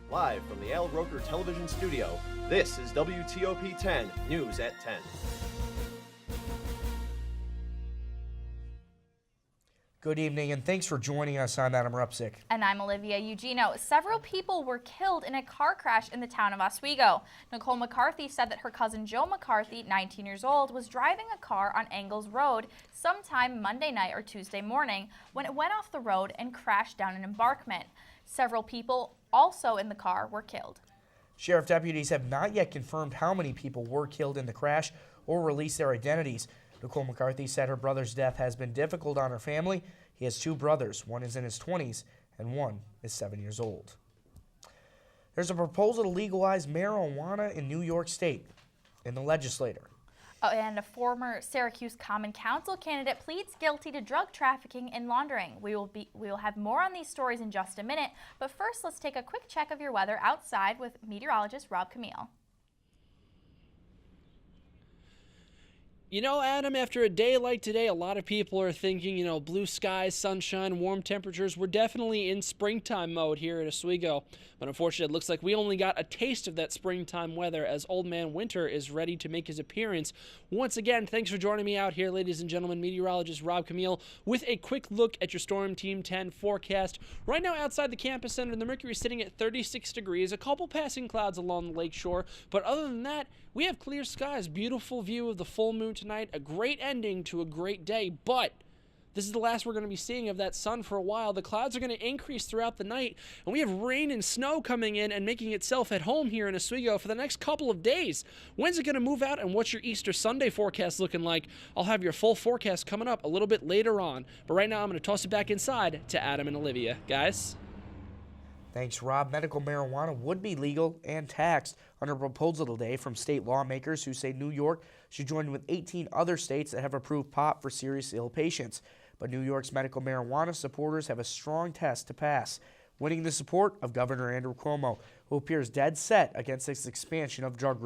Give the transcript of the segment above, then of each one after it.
Live from the Al Roker Television Studio, this is WTOP 10 News at 10. Good evening, and thanks for joining us. I'm Adam Rupsick. And I'm Olivia Eugenio. Several people were killed in a car crash in the town of Oswego. Nicole McCarthy said that her cousin Joe McCarthy, 19 years old, was driving a car on Engels Road sometime Monday night or Tuesday morning when it went off the road and crashed down an embankment. Several people also in the car were killed. Sheriff deputies have not yet confirmed how many people were killed in the crash or released their identities. Nicole McCarthy said her brother's death has been difficult on her family. He has two brothers. One is in his 20s and one is 7 years old. There's a proposal to legalize marijuana in New York State in the legislature. And a former Syracuse Common Council candidate pleads guilty to drug trafficking and laundering. We will have more on these stories in just a minute, but first let's take a quick check of your weather outside with meteorologist Rob Camille. You know, Adam, after a day like today, a lot of people are thinking, blue skies, sunshine, warm temperatures. We're definitely in springtime mode here at Oswego. But unfortunately, it looks like we only got a taste of that springtime weather as Old Man Winter is ready to make his appearance. Once again, thanks for joining me out here, ladies and gentlemen. Meteorologist Rob Camille with a quick look at your Storm Team 10 forecast. Right now outside the campus center, the mercury is sitting at 36 degrees, a couple passing clouds along the lake shore. But other than that, we have clear skies, beautiful view of the full moon tonight, a great ending to a great day, but this is the last we're going to be seeing of that sun for a while. The clouds are going to increase throughout the night, and we have rain and snow coming in and making itself at home here in Oswego for the next couple of days. When's it going to move out, and what's your Easter Sunday forecast looking like? I'll have your full forecast coming up a little bit later on, but right now I'm going to toss it back inside to Adam and Olivia. Guys? Thanks, Rob. Medical marijuana would be legal and taxed under a proposal today from state lawmakers who say New York should join with 18 other states that have approved pot for serious ill patients. But New York's medical marijuana supporters have a strong test to pass, winning the support of Governor Andrew Cuomo, who appears dead set against this expansion of drug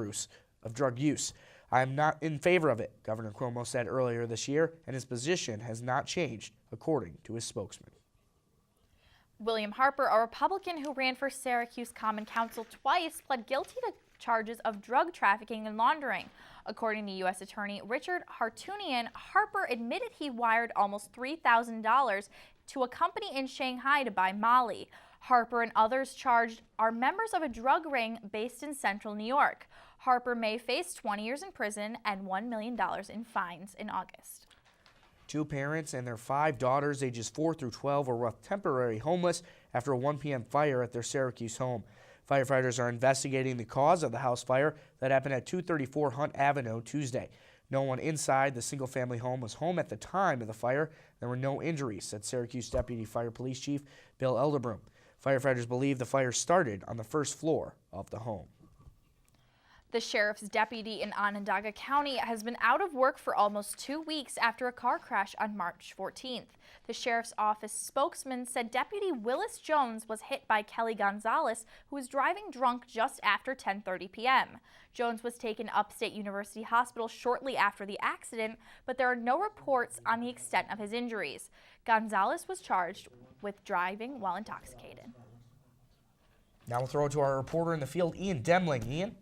use. I am not in favor of it, Governor Cuomo said earlier this year, and his position has not changed, according to his spokesman. William Harper, a Republican who ran for Syracuse Common Council twice, pled guilty to charges of drug trafficking and laundering. According to U.S. Attorney Richard Hartunian, Harper admitted he wired almost $3,000 to a company in Shanghai to buy Molly. Harper and others charged are members of a drug ring based in central New York. Harper may face 20 years in prison and $1 million in fines in August. Two parents and their 5 daughters, ages 4 through 12, were left temporarily homeless after a 1 p.m. fire at their Syracuse home. Firefighters are investigating the cause of the house fire that happened at 234 Hunt Avenue Tuesday. No one inside the single-family home was home at the time of the fire. There were no injuries, said Syracuse Deputy Fire Police Chief Bill Elderbroom. Firefighters believe the fire started on the first floor of the home. The sheriff's deputy in Onondaga County has been out of work for almost 2 weeks after a car crash on March 14th. The sheriff's office spokesman said Deputy Willis Jones was hit by Kelly Gonzalez, who was driving drunk just after 10:30 p.m. Jones was taken to Upstate University Hospital shortly after the accident, but there are no reports on the extent of his injuries. Gonzalez was charged with driving while intoxicated. Now we'll throw it to our reporter in the field, Ian Demling. Ian?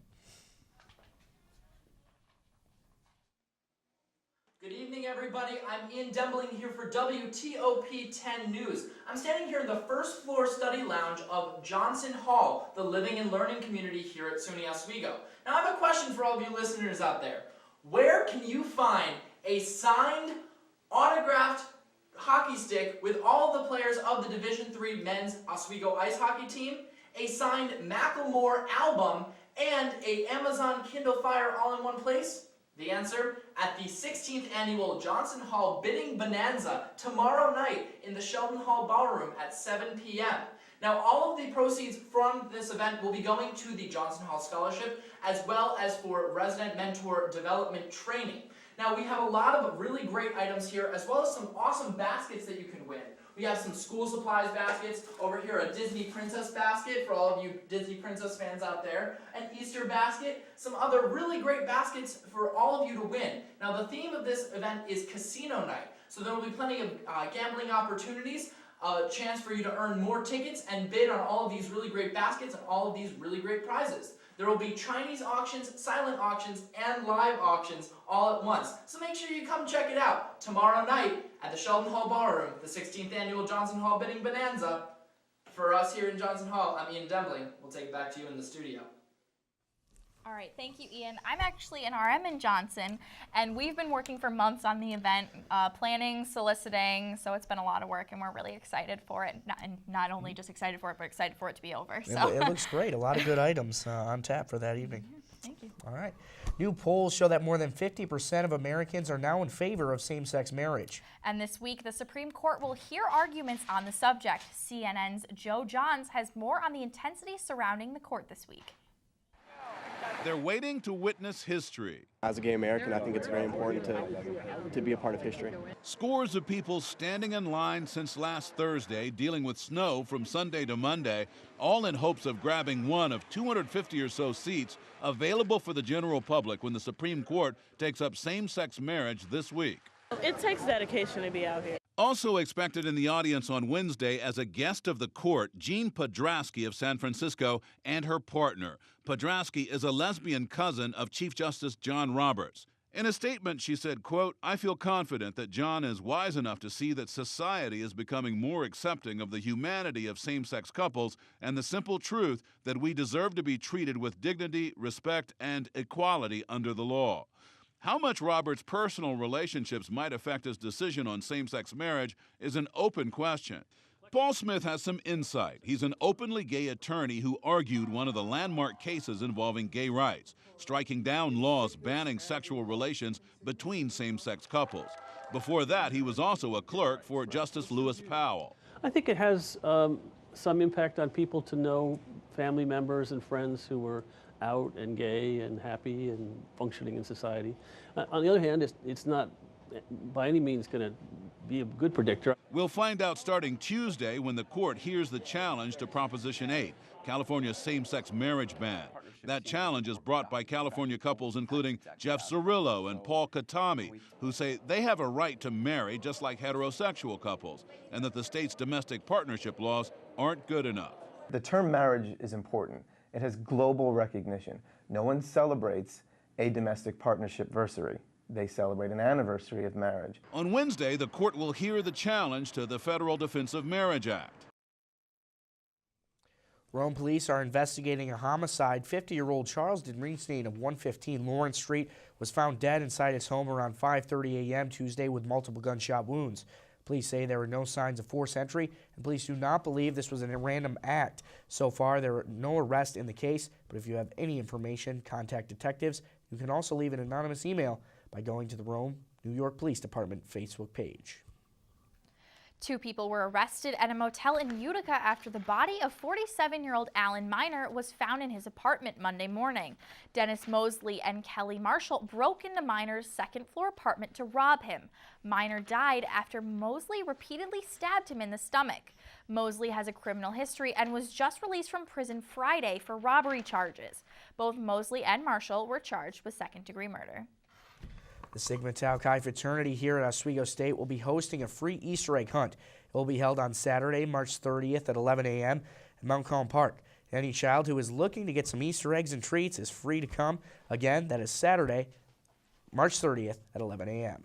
Good evening, everybody. I'm Ian Dembling here for WTOP 10 News. I'm standing here in the first floor study lounge of Johnson Hall, the living and learning community here at SUNY Oswego. Now, I have a question for all of you listeners out there. Where can you find a signed, autographed hockey stick with all of the players of the Division III men's Oswego ice hockey team, a signed Macklemore album, and a Amazon Kindle Fire all in one place? The answer, at the 16th annual Johnson Hall Bidding Bonanza tomorrow night in the Sheldon Hall Ballroom at 7 p.m. Now, all of the proceeds from this event will be going to the Johnson Hall Scholarship as well as for resident mentor development training. Now, we have a lot of really great items here as well as some awesome baskets that you can win. We have some school supplies baskets, over here a Disney Princess basket for all of you Disney Princess fans out there, an Easter basket, some other really great baskets for all of you to win. Now the theme of this event is Casino Night, so there will be plenty of gambling opportunities. a chance for you to earn more tickets and bid on all of these really great baskets and all of these really great prizes. There will be Chinese auctions, silent auctions, and live auctions all at once. So make sure you come check it out tomorrow night at the Sheldon Hall Ballroom, the 16th annual Johnson Hall Bidding Bonanza. For us here in Johnson Hall, I'm Ian Dembling. We'll take it back to you in the studio. All right, thank you, Ian. I'm actually an RM in Johnson, and we've been working for months on the event, planning, soliciting, so it's been a lot of work, and we're really excited for it. Not only just excited for it, but excited for it to be over. So. It looks great. A lot of good items on tap for that evening. Thank you. All right. New polls show that more than 50% of Americans are now in favor of same-sex marriage. And this week, the Supreme Court will hear arguments on the subject. CNN's Joe Johns has more on the intensity surrounding the court this week. They're waiting to witness history. As a gay American, I think it's very important to be a part of history. Scores of people standing in line since last Thursday, dealing with snow from Sunday to Monday, all in hopes of grabbing one of 250 or so seats available for the general public when the Supreme Court takes up same-sex marriage this week. It takes dedication to be out here. Also expected in the audience on Wednesday as a guest of the court, Jean Podrasky of San Francisco and her partner. Podrasky is a lesbian cousin of Chief Justice John Roberts. In a statement, she said, quote, "I feel confident that John is wise enough to see that society is becoming more accepting of the humanity of same-sex couples and the simple truth that we deserve to be treated with dignity, respect, and equality under the law." How much Roberts' personal relationships might affect his decision on same-sex marriage is an open question. Paul Smith has some insight. He's an openly gay attorney who argued one of the landmark cases involving gay rights, striking down laws banning sexual relations between same-sex couples. Before that, he was also a clerk for Justice Lewis Powell. I think it has some impact on people to know family members and friends who were out and gay and happy and functioning in society. On the other hand, it's not by any means going to be a good predictor. We'll find out starting Tuesday when the court hears the challenge to Proposition 8, California's same-sex marriage ban. That challenge is brought by California couples including Jeff Cirillo and Paul Katami, who say they have a right to marry just like heterosexual couples, and that the state's domestic partnership laws aren't good enough. The term marriage is important. It has global recognition. No one celebrates a domestic partnership versary. They celebrate an anniversary of marriage. On Wednesday, the court will hear the challenge to the Federal Defense of Marriage Act. Rome police are investigating a homicide. 50-year-old Charles Greenstein of 115 Lawrence Street was found dead inside his home around 5:30 a.m. Tuesday with multiple gunshot wounds. Police say there were no signs of forced entry, and police do not believe this was a random act. So far, there are no arrests in the case, but if you have any information, contact detectives. You can also leave an anonymous email by going to the Rome, New York Police Department Facebook page. 2 people were arrested at a motel in Utica after the body of 47-year-old Alan Miner was found in his apartment Monday morning. Dennis Mosley and Kelly Marshall broke into Miner's second-floor apartment to rob him. Miner died after Mosley repeatedly stabbed him in the stomach. Mosley has a criminal history and was just released from prison Friday for robbery charges. Both Mosley and Marshall were charged with second-degree murder. The Sigma Tau Chi fraternity here at Oswego State will be hosting a free Easter egg hunt. It will be held on Saturday, March 30th at 11 a.m. at Mount Calm Park. Any child who is looking to get some Easter eggs and treats is free to come. Again, that is Saturday, March 30th at 11 a.m.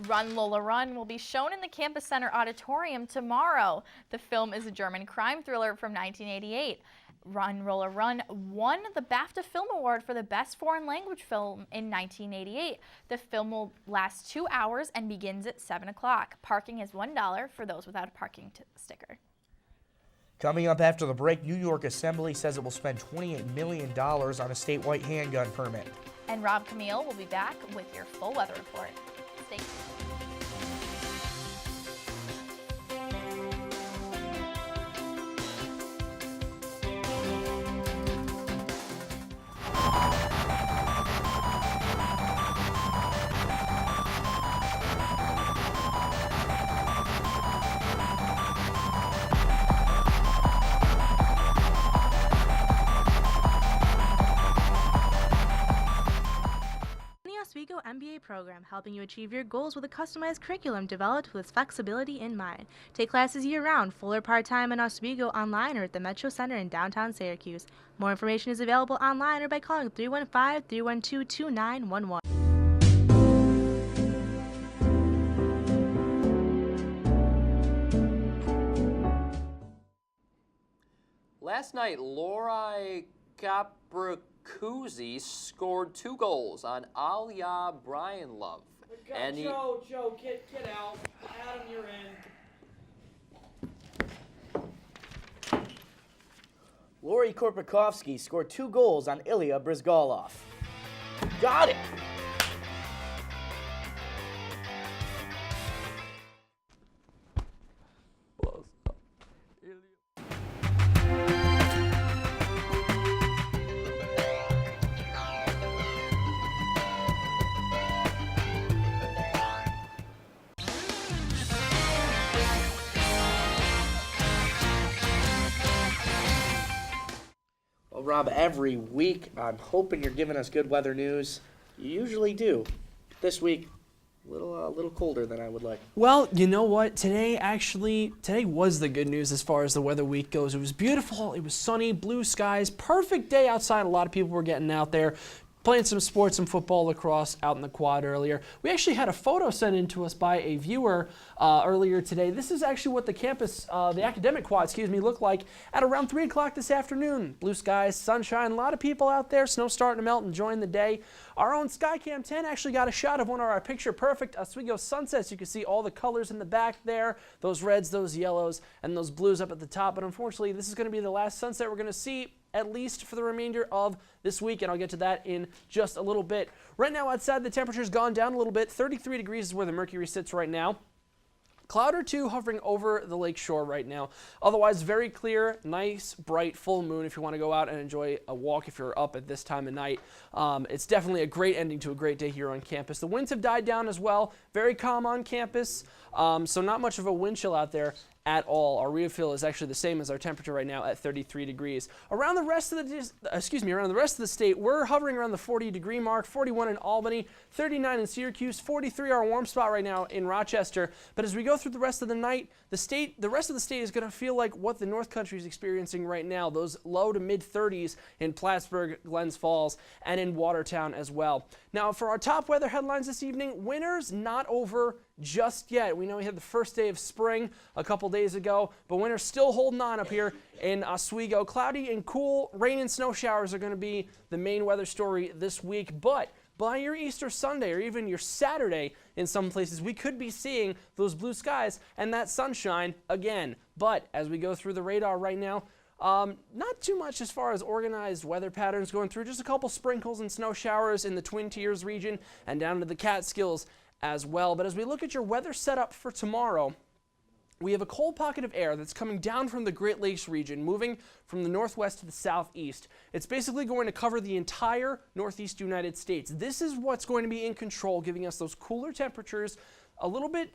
Run Lola Run will be shown in the Campus Center Auditorium tomorrow. The film is a German crime thriller from 1988. Run Lola Run won the BAFTA Film Award for the Best Foreign Language Film in 1988. The film will last 2 hours and begins at 7 o'clock. Parking is $1 for those without a parking sticker. Coming up after the break, New York Assembly says it will spend $28 million on a statewide handgun permit. And Rob Camille will be back with your full weather report. Stay tuned. MBA program helping you achieve your goals with a customized curriculum developed with flexibility in mind. Take classes year-round, full or part-time in Oswego, online or at the Metro Center in downtown Syracuse. More information is available online or by calling 315-312-2911. Last night, Lori Capricuzzi scored 2 goals on Alya Brianlove. And Joe, get out. Adam, you're in. Lori Korpakovsky scored 2 goals on Ilya Brizgalov. Got it! Well, Rob, every week I'm hoping you're giving us good weather news. You usually do. This week, a little colder than I would like. Well, you know what? Today was the good news as far as the weather week goes. It was beautiful. It was sunny, blue skies, perfect day outside. A lot of people were getting out there, playing some sports, some football, lacrosse out in the quad earlier. We actually had a photo sent in to us by a viewer earlier today. This is actually what the campus, the academic quad, looked like at around 3 o'clock this afternoon. Blue skies, sunshine, a lot of people out there, snow starting to melt, enjoying the day. Our own Skycam 10 actually got a shot of one of our picture-perfect Oswego sunsets. You can see all the colors in the back there, those reds, those yellows, and those blues up at the top. But unfortunately, this is going to be the last sunset we're going to see, at least for the remainder of this week, and I'll get to that in just a little bit. Right now outside, the temperature's gone down a little bit. 33 degrees is where the mercury sits right now. Cloud or two hovering over the lake shore right now. Otherwise, very clear, nice, bright, full moon if you want to go out and enjoy a walk if you're up at this time of night. It's definitely a great ending to a great day here on campus. The winds have died down as well. Very calm on campus, so not much of a wind chill out there at all. Our rear feel is actually the same as our temperature right now at 33 degrees. Around the rest of the state, we're hovering around the 40-degree mark. 41 in Albany, 39 in Syracuse, 43 our warm spot right now in Rochester. But as we go through the rest of the night, the rest of the state is going to feel like what the North Country is experiencing right now. Those low to mid 30s in Plattsburgh, Glens Falls, and in Watertown as well. Now, for our top weather headlines this evening, winter's not over just yet. We know we had the first day of spring a couple days ago, but winter's still holding on up here in Oswego. Cloudy and cool, rain and snow showers are going to be the main weather story this week, but by your Easter Sunday or even your Saturday in some places, we could be seeing those blue skies and that sunshine again. But as we go through the radar right now, not too much as far as organized weather patterns going through, just a couple sprinkles and snow showers in the Twin Tiers region and down to the Catskills as well. But as we look at your weather setup for tomorrow, we have a cold pocket of air that's coming down from the Great Lakes region, moving from the northwest to the southeast. It's basically going to cover the entire northeast United States. This is what's going to be in control, giving us those cooler temperatures, a little bit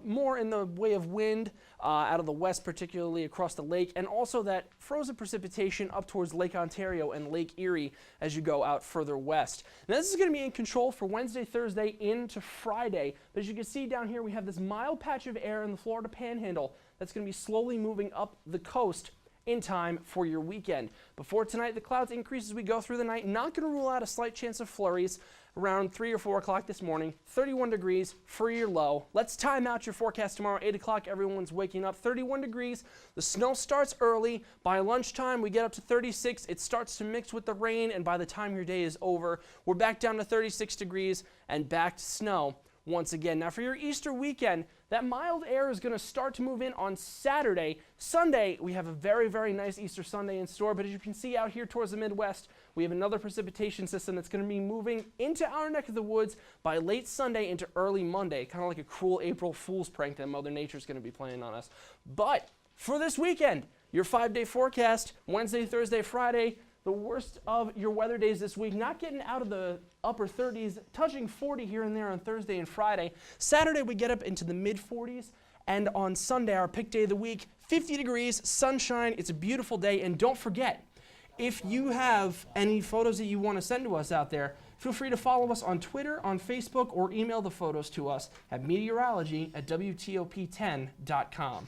more in the way of wind out of the west, particularly across the lake, and also that frozen precipitation up towards Lake Ontario and Lake Erie as you go out further west. Now, this is going to be in control for Wednesday, Thursday into Friday. But as you can see down here, we have this mild patch of air in the Florida Panhandle that's going to be slowly moving up the coast in time for your weekend. Before tonight, the clouds increase as we go through the night. Not going to rule out a slight chance of flurries around 3 or 4 o'clock this morning. 31 degrees for your low. Let's time out your forecast tomorrow. 8 o'clock, everyone's waking up. 31 degrees. The snow starts early. By lunchtime, we get up to 36. It starts to mix with the rain, and by the time your day is over, we're back down to 36 degrees and back to snow once again. Now, for your Easter weekend, that mild air is going to start to move in on Saturday. Sunday, we have a very, very nice Easter Sunday in store, but as you can see out here towards the Midwest, we have another precipitation system that's going to be moving into our neck of the woods by late Sunday into early Monday, kind of like a cruel April Fool's prank that Mother Nature's going to be playing on us. But for this weekend, your 5-day forecast, Wednesday, Thursday, Friday, the worst of your weather days this week, not getting out of the upper 30s, touching 40 here and there on Thursday and Friday. Saturday, we get up into the mid-40s, and on Sunday, our pick day of the week, 50 degrees, sunshine. It's a beautiful day, and don't forget, if you have any photos that you want to send to us out there, feel free to follow us on Twitter, on Facebook, or email the photos to us at meteorology@WTOP10.com.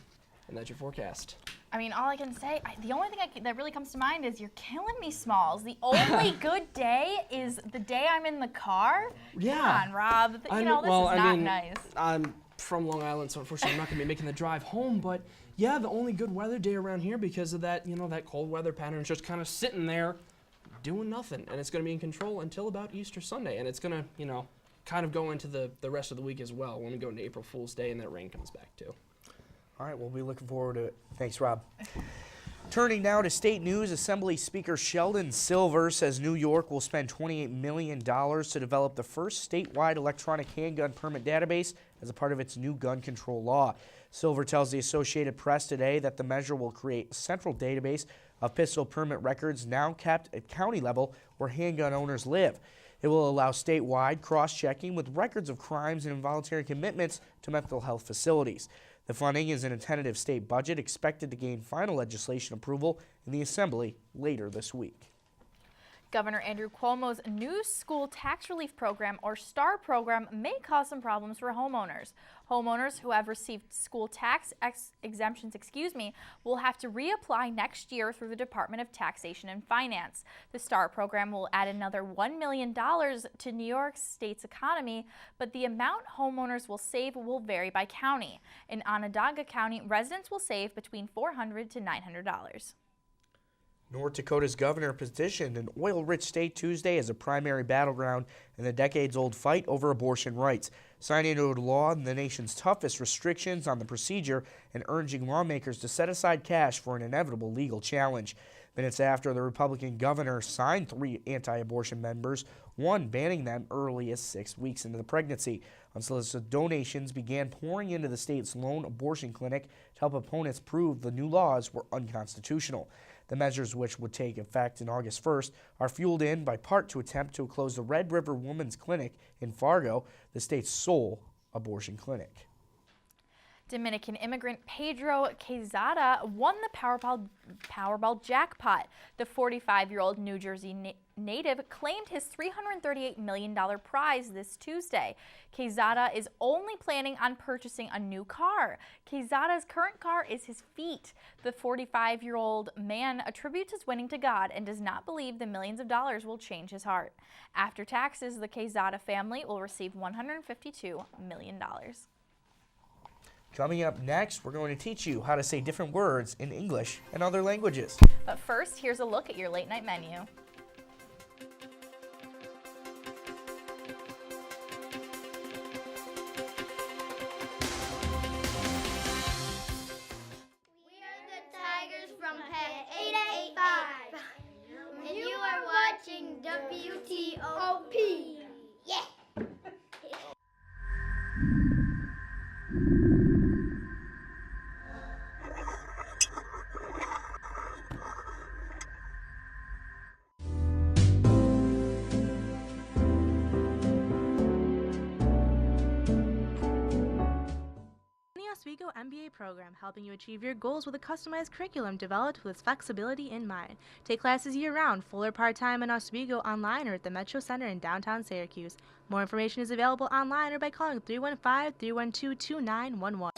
And that's your forecast. I mean, all I can say, the only thing that really comes to mind is you're killing me, Smalls. The only good day is the day I'm in the car. Yeah. Come on, Rob. This is not nice. I'm from Long Island, so unfortunately I'm not going to be making the drive home, but yeah, the only good weather day around here because of that, that cold weather pattern is just kind of sitting there doing nothing, and it's going to be in control until about Easter Sunday, and it's going to, kind of go into the rest of the week as well when we go into April Fool's Day and that rain comes back too. All right, we'll be looking forward to it. Thanks, Rob. Turning now to state news, Assembly Speaker Sheldon Silver says New York will spend $28 million to develop the first statewide electronic handgun permit database as a part of its new gun control law. Silver tells the Associated Press today that the measure will create a central database of pistol permit records now kept at county level where handgun owners live. It will allow statewide cross-checking with records of crimes and involuntary commitments to mental health facilities. The funding is in a tentative state budget expected to gain final legislation approval in the Assembly later this week. Governor Andrew Cuomo's new school tax relief program, or STAR program, may cause some problems for homeowners. Homeowners who have received school tax exemptions, will have to reapply next year through the Department of Taxation and Finance. The STAR program will add another $1 million to New York State's economy, but the amount homeowners will save will vary by county. In Onondaga County, residents will save between $400 to $900. North Dakota's governor petitioned an oil-rich state Tuesday as a primary battleground in the decades-old fight over abortion rights, signing into law the nation's toughest restrictions on the procedure and urging lawmakers to set aside cash for an inevitable legal challenge. Minutes after the Republican governor signed 3 anti-abortion members, one banning them early as 6 weeks into the pregnancy. Unsolicited donations began pouring into the state's lone abortion clinic to help opponents prove the new laws were unconstitutional. The measures, which would take effect in August 1st, are fueled in by part to attempt to close the Red River Women's Clinic in Fargo, the state's sole abortion clinic. Dominican immigrant Pedro Quezada won the Powerball jackpot. The 45-year-old New Jersey native claimed his $338 million prize this Tuesday. Quezada is only planning on purchasing a new car. Quezada's current car is his feet. The 45-year-old man attributes his winning to God and does not believe the millions of dollars will change his heart. After taxes, the Quezada family will receive $152 million. Coming up next, we're going to teach you how to say different words in English and other languages. But first, here's a look at your late night menu. We are the Tigers from Pet 885. And you are watching WTOP. Yeah. Oswego MBA program, helping you achieve your goals with a customized curriculum developed with flexibility in mind. Take classes year-round, full or part-time in Oswego, online or at the Metro Center in downtown Syracuse. More information is available online or by calling 315-312-2911.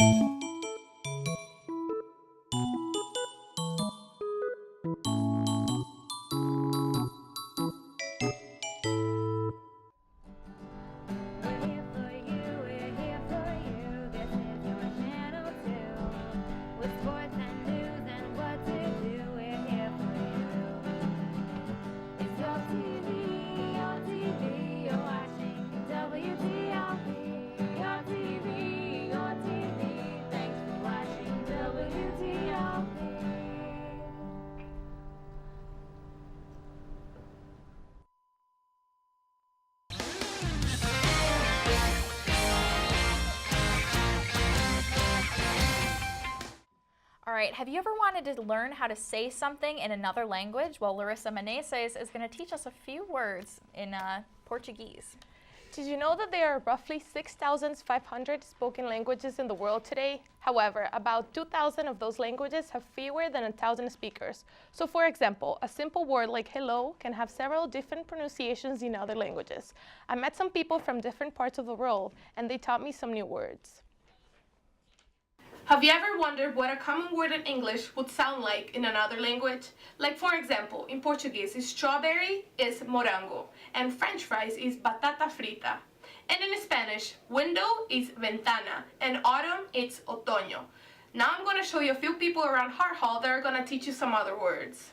All right, have you ever wanted to learn how to say something in another language? Well, Larissa Meneses is going to teach us a few words in Portuguese. Did you know that there are roughly 6,500 spoken languages in the world today? However, about 2,000 of those languages have fewer than 1,000 speakers. So for example, a simple word like hello can have several different pronunciations in other languages. I met some people from different parts of the world, and they taught me some new words. Have you ever wondered what a common word in English would sound like in another language? Like for example, in Portuguese, strawberry is morango, and French fries is batata frita. And in Spanish, window is ventana, and autumn is otoño. Now I'm going to show you a few people around Hart Hall that are going to teach you some other words.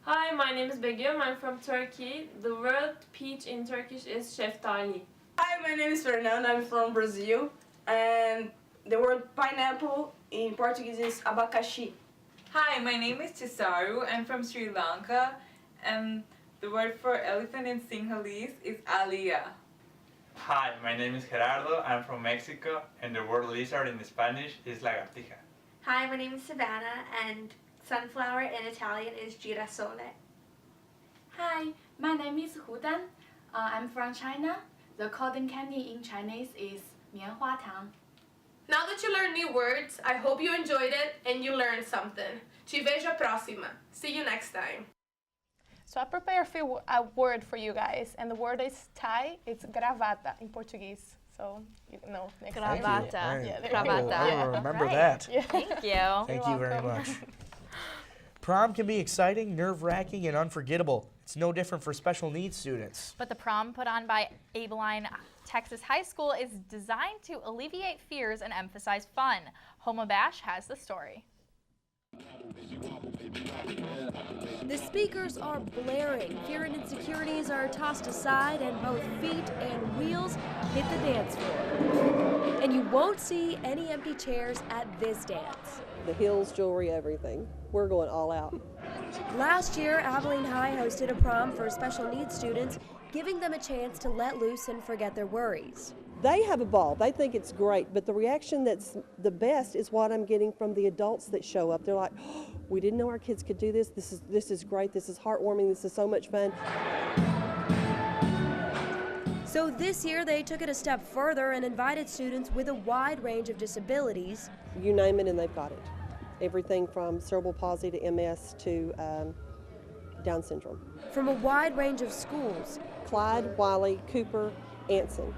Hi, my name is Begüm. I'm from Turkey. The word peach in Turkish is şeftali. Hi, my name is Fernando. I'm from Brazil, and the word pineapple in Portuguese is abacaxi. Hi, my name is Chisaru. I'm from Sri Lanka, and the word for elephant in Sinhalese is alia. Hi, my name is Gerardo. I'm from Mexico, and the word lizard in Spanish is lagartija. Hi, my name is Savannah, and sunflower in Italian is girasole. Hi, my name is Hu Dan. I'm from China. The cotton candy in Chinese is 棉花糖. Now that you learned new words, I hope you enjoyed it and you learned something. Te vejo a próxima. See you next time. So I prepared a word for you guys, and the word is tie. It's gravata in Portuguese. So you know next time. Gravata. Yeah, Cool. I will remember that. Yeah. Thank you. Thank you very much. Prom can be exciting, nerve-wracking, and unforgettable. It's no different for special needs students. But the prom put on by Abilene Texas High School is designed to alleviate fears and emphasize fun. Homa Bash has the story. The speakers are blaring, fear and insecurities are tossed aside, and both feet and wheels hit the dance floor. And you won't see any empty chairs at this dance. The heels, jewelry, everything. We're going all out. Last year, Abilene High hosted a prom for special needs students, giving them a chance to let loose and forget their worries. They have a ball. They think it's great, but the reaction that's the best is what I'm getting from the adults that show up. They're like, oh, we didn't know our kids could do this. This is great. This is heartwarming. This is so much fun. So this year they took it a step further and invited students with a wide range of disabilities. You name it and they've got it. Everything from cerebral palsy to MS to Down syndrome. From a wide range of schools. Clyde, Wiley, Cooper, Anson.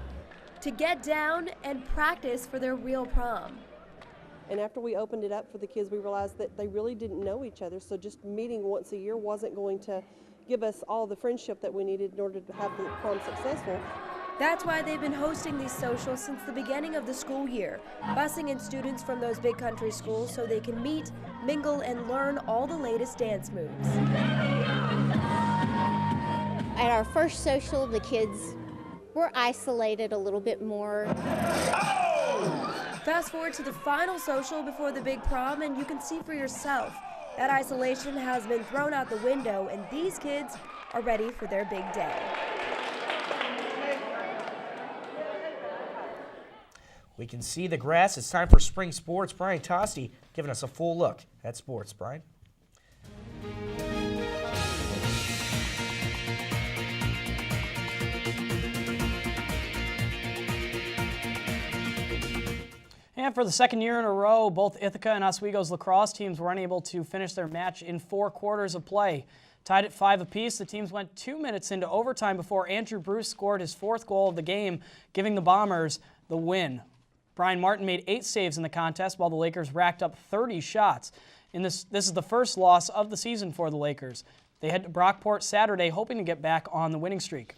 To get down and practice for their real prom. And after we opened it up for the kids, we realized that they really didn't know each other, so just meeting once a year wasn't going to give us all the friendship that we needed in order to have the prom successful. That's why they've been hosting these socials since the beginning of the school year, busing in students from those big country schools so they can meet, mingle, and learn all the latest dance moves. At our first social, the kids were isolated a little bit more. Fast forward to the final social before the big prom, and you can see for yourself. That isolation has been thrown out the window, and these kids are ready for their big day. We can see the grass. It's time for spring sports. Brian Tosti giving us a full look at sports. Brian? And for the second year in a row, both Ithaca and Oswego's lacrosse teams were unable to finish their match in 4 quarters of play. Tied at 5 apiece, the teams went 2 minutes into overtime before Andrew Bruce scored his 4th goal of the game, giving the Bombers the win. Brian Martin made 8 saves in the contest, while the Lakers racked up 30 shots. This is the first loss of the season for the Lakers. They head to Brockport Saturday, hoping to get back on the winning streak.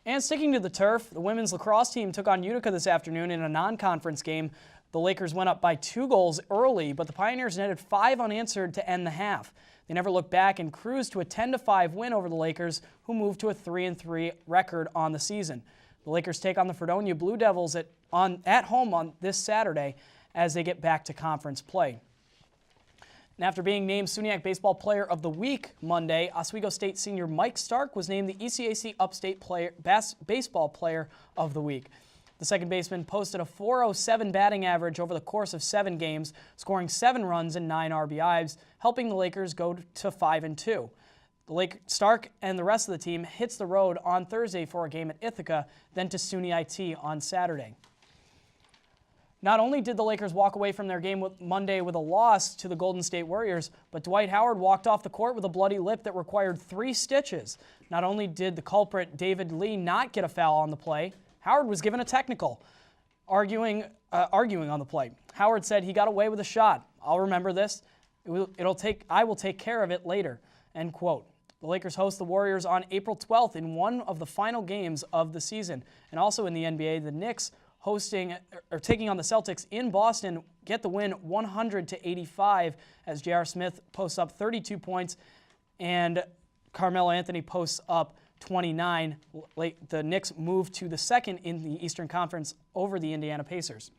And sticking to the turf, the women's lacrosse team took on Utica this afternoon in a non-conference game. The Lakers went up by 2 goals early, but the Pioneers netted 5 unanswered to end the half. They never looked back and cruised to a 10-5 win over the Lakers, who moved to a 3-3 record on the season. The Lakers take on the Fredonia Blue Devils at home on this Saturday as they get back to conference play. And after being named SUNYAC Baseball Player of the Week Monday, Oswego State senior Mike Stark was named the ECAC Upstate Baseball Player of the Week. The second baseman posted a .407 batting average over the course of 7 games, scoring 7 runs and 9 RBIs, helping the Lakers go to 5-2. Stark and the rest of the team hits the road on Thursday for a game at Ithaca, then to SUNY IT on Saturday. Not only did the Lakers walk away from their game Monday with a loss to the Golden State Warriors, but Dwight Howard walked off the court with a bloody lip that required 3 stitches. Not only did the culprit David Lee not get a foul on the play, Howard was given a technical, arguing on the play. Howard said he got away with a shot. I'll remember this. I will take care of it later, end quote. The Lakers host the Warriors on April 12th in one of the final games of the season. And also in the NBA, the Knicks taking on the Celtics in Boston, get the win 100-85 as J.R. Smith posts up 32 points and Carmelo Anthony posts up 29. The Knicks move to the second in the Eastern Conference over the Indiana Pacers.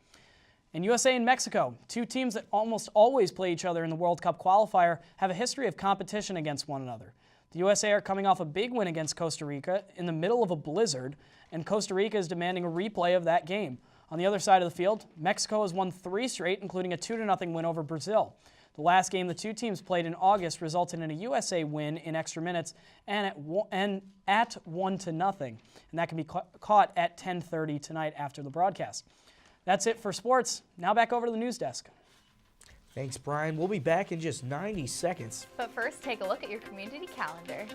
And USA and Mexico, 2 teams that almost always play each other in the World Cup qualifier, have a history of competition against one another. The USA are coming off a big win against Costa Rica in the middle of a blizzard, and Costa Rica is demanding a replay of that game. On the other side of the field, Mexico has won 3 straight, including a 2-0 win over Brazil. The last game the 2 teams played in August resulted in a USA win in extra minutes and at 1-0, and that can be caught at 10:30 tonight after the broadcast. That's it for sports. Now back over to the news desk. Thanks, Brian. We'll be back in just 90 seconds. But first, take a look at your community calendar.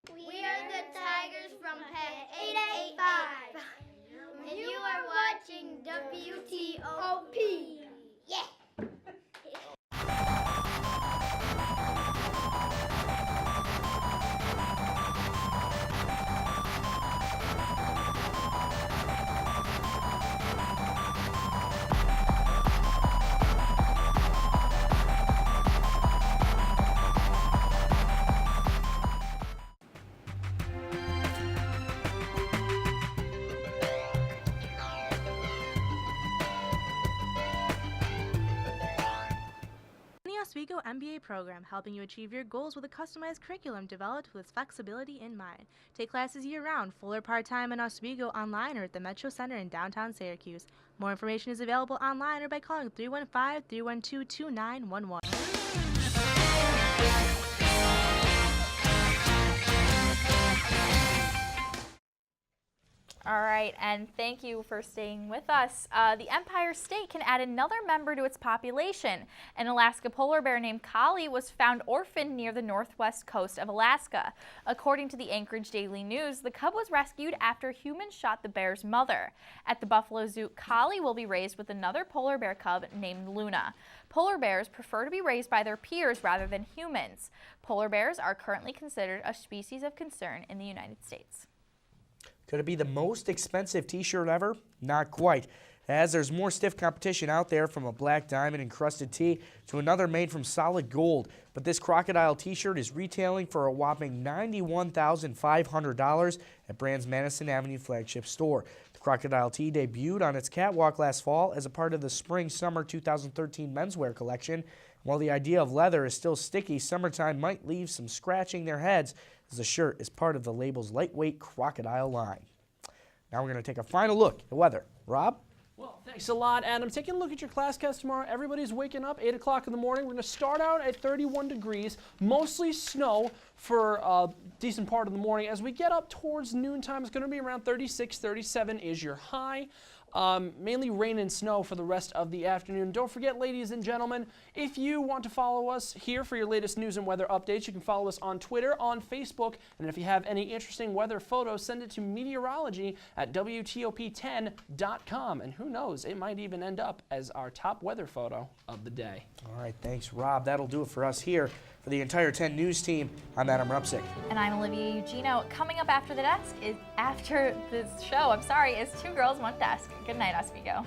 We are the Tigers from Pet 885. And you are watching WTOP. Yeah. Oswego MBA program, helping you achieve your goals with a customized curriculum developed with flexibility in mind. Take classes year-round, full or part-time in Oswego, online or at the Metro Center in downtown Syracuse. More information is available online or by calling 315-312-2911. All right, and thank you for staying with us. The Empire State can add another member to its population. An Alaska polar bear named Kali was found orphaned near the northwest coast of Alaska. According to the Anchorage Daily News, the cub was rescued after humans shot the bear's mother. At the Buffalo Zoo, Kali will be raised with another polar bear cub named Luna. Polar bears prefer to be raised by their peers rather than humans. Polar bears are currently considered a species of concern in the United States. Could it be the most expensive t-shirt ever? Not quite, as there's more stiff competition out there, from a black diamond encrusted tee to another made from solid gold. But this crocodile t-shirt is retailing for a whopping $91,500 at Brand's Madison Avenue flagship store. The crocodile tee debuted on its catwalk last fall as a part of the spring-summer 2013 menswear collection. While the idea of leather is still sticky, summertime might leave some scratching their heads, as the shirt is part of the label's lightweight crocodile line. Now we're going to take a final look at the weather. Rob? Well, thanks a lot, Adam. Taking a look at your classcast tomorrow. Everybody's waking up 8 o'clock in the morning. We're going to start out at 31 degrees, mostly snow for a decent part of the morning. As we get up towards noontime, it's going to be around 36, 37 is your high. Mainly rain and snow for the rest of the afternoon. Don't forget, ladies and gentlemen, if you want to follow us here for your latest news and weather updates, you can follow us on Twitter, on Facebook, and if you have any interesting weather photos, send it to meteorology@WTOP10.com. And who knows, it might even end up as our top weather photo of the day. All right, thanks, Rob. That'll do it for us here. For the entire 10 News team, I'm Adam Rupsick. And I'm Olivia Eugenio. Coming up after the desk is Two Girls, One Desk. Good night, Oswego.